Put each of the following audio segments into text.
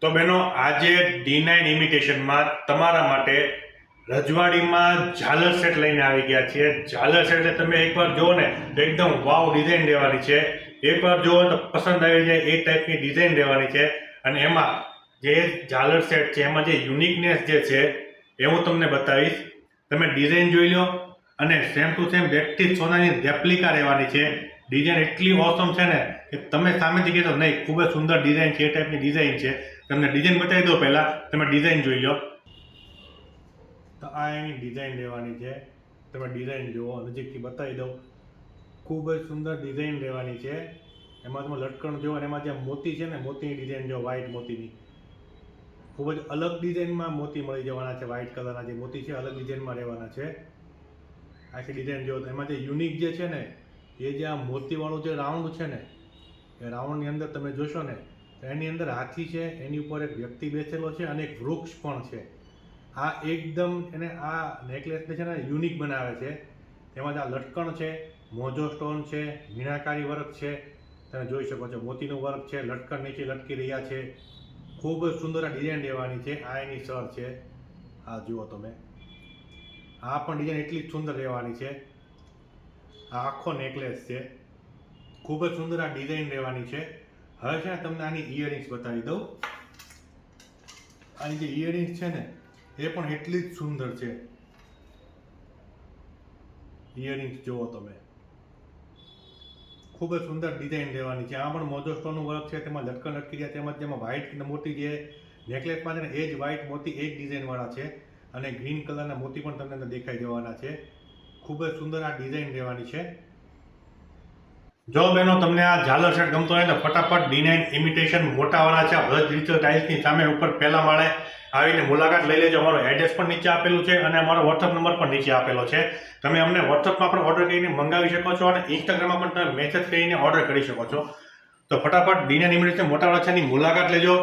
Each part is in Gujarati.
તો બહેનો આજે D9 ઇમિટેશનમાં તમારા માટે રજવાડીમાં ઝાલર સેટ લઈને આવી ગયા છીએ. ઝાલર સેટ એટલે તમે એકવાર જુઓ ને તો એકદમ વાવ ડિઝાઇન લેવાની છે. એકવાર જુઓ તો પસંદ આવી જાય એ ટાઈપની ડિઝાઇન લેવાની છે. અને એમાં જે ઝાલર સેટ છે એમાં જે યુનિકનેસ જે છે એ હું તમને બતાવીશ. તમે ડિઝાઇન જોઈ લો અને સેમ ટુ સેમ વ્યક્તિ સોનાની રેપ્લિકા રહેવાની છે. ડિઝાઇન એટલી ઓસમ છે ને કે તમે સામેથી કહેતો નહીં ખૂબ જ સુંદર ડિઝાઇન છે, એ ટાઈપની ડિઝાઇન છે. તમને ડિઝાઇન બતાવી દો, પહેલાં તમે ડિઝાઇન જોઈ લો. તો આ એની ડિઝાઇન લેવાની છે. તમે ડિઝાઇન જુઓ, નજીકથી બતાવી દઉં. ખૂબ જ સુંદર ડિઝાઇન લેવાની છે. એમાં તમે લટકણ જુઓ અને એમાં જે મોતી છે ને, મોતીની ડિઝાઇન જો વ્હાઇટ મોતીની ખૂબ જ અલગ ડિઝાઇનમાં મોતી મળી જવાના છે. વ્હાઇટ કલરના જે મોતી છે અલગ ડિઝાઇનમાં રહેવાના છે. આખી ડિઝાઇન જુઓ તો એમાં જે યુનિક જે છે ને એ જે આ મોતીવાળું જે રાઉન્ડ છે ને એ રાઉન્ડની અંદર તમે જોશો ને તો એની અંદર હાથી છે, એની ઉપર એક વ્યક્તિ બેસેલો છે અને એક વૃક્ષ પણ છે. આ એકદમ એને આ નેકલેસને છે ને યુનિક બનાવે છે. તેમાં આ લટકણ છે, મોજો સ્ટોન છે, મીનાકારી વર્ક છે, તમે જોઈ શકો છો મોતીનું વર્ક છે, લટકણ નીચે લટકી રહ્યા છે. ખૂબ જ સુંદર આ ડિઝાઇન લેવાની છે. આ એની સર છે, આ જુઓ તમે. આ પણ ડિઝાઇન એટલી જ સુંદર રહેવાની છે. આ આખો નેકલેસ છે, ખૂબ જ સુંદર આ ડિઝાઇન રહેવાની છે. હવે છે ને તમને આની ઇયરિંગ્સ બતાવી દઉં. આની જે ઇયરિંગ્સ છે ને એ પણ એટલી જ સુંદર છે. ઇયરિંગ્સ જુઓ તમે, ખૂબ જ સુંદર ડિઝાઇન રહેવાની છે. આ પણ મોજો સ્ટોનનું વર્ક છે, તેમાં લટકણ લટકી ગયા, તેમજ તેમાં વ્હાઇટ મોતી જે નેકલેસમાં છે ને એ જ વ્હાઇટ મોતી એ જ ડિઝાઇનવાળા છે. અને ગ્રીન કલરના મોતી પણ તમને અંદર દેખાઈ જવાના છે. ખૂબ જ સુંદર આ ડિઝાઇન રહેવાની છે. જો બહેનો તમને આ ઝાલર સેટ ગમતો હોય તો ફટાફટ D9 ઇમિટેશન મોટાવાળા છે વ્રજ ડિજિટલ ટાઇલ્સની સામે ઉપર પહેલા માળે આવીને મુલાકાત લઈ લેજો. અમારો એડ્રેસ પણ નીચે આપેલું છે અને અમારો વોટ્સઅપ નંબર પણ નીચે આપેલો છે. તમે અમને વોટ્સઅપમાં પણ ઓર્ડર કરીને મંગાવી શકો છો અને ઇન્સ્ટાગ્રામમાં પણ તમે મેસેજ કરીને ઓર્ડર કરી શકો છો. તો ફટાફટ D9 ઇમિટેશન મોટાવાળા છેની મુલાકાત લેજો.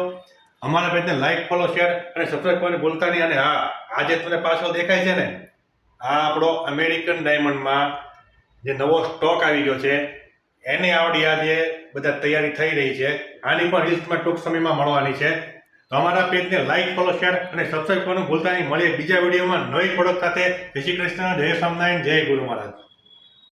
અમારા પેજને લાઈક, ફોલો, શેર અને સબસ્ક્રાઈબ કરવાની ભૂલતા નહીં. અને હા, આ જે તમને પાછળ દેખાય છે ને આ આપણો અમેરિકન ડાયમંડમાં જે નવો સ્ટોક આવી ગયો છે એની આવડી આજે બધા તૈયારી થઈ રહી છે. આની પણ લિસ્ટમાં ટૂંક સમયમાં મળવાની છે. તો અમારા પેજને લાઈક, ફોલો, શેર અને સબસ્ક્રાઈબ કરવાનું ભૂલતા નહીં. મળીએ બીજા વિડીયોમાં નવી પ્રોડક્ટ સાથે. જય શ્રી કૃષ્ણ, જય સ્વામિનારાયણ, જય ગુરુ મહારાજ.